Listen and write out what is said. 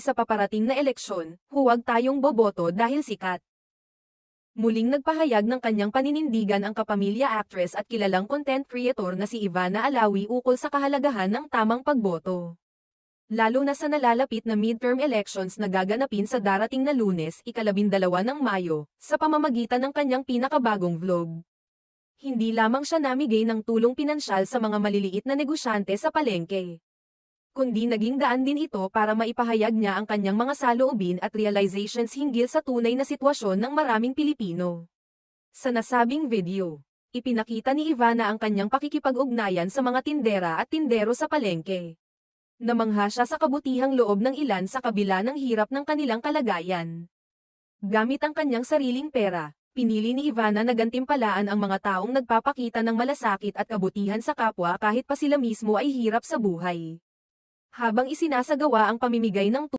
sa paparating na eleksyon, huwag tayong boboto dahil sikat. Muling nagpahayag ng kanyang paninindigan ang kapamilya actress at kilalang content creator na si Ivana Alawi ukol sa kahalagahan ng tamang pagboto. Lalo na sa nalalapit na midterm elections na gaganapin sa darating na Lunes, 12 ng Mayo, sa pamamagitan ng kanyang pinakabagong vlog. Hindi lamang siya namigay ng tulong pinansyal sa mga maliliit na negosyante sa palengke, kundi naging daan din ito para maipahayag niya ang kanyang mga saloobin at realizations hinggil sa tunay na sitwasyon ng maraming Pilipino. Sa nasabing video, ipinakita ni Ivana ang kanyang pakikipag-ugnayan sa mga tindera at tindero sa palengke. Namangha siya sa kabutihang loob ng ilan sa kabila ng hirap ng kanilang kalagayan. Gamit ang kanyang sariling pera, pinili ni Ivana na gantimpalaan ang mga taong nagpapakita ng malasakit at kabutihan sa kapwa kahit pa sila mismo ay hirap sa buhay. Habang isinasagawa ang pamimigay ng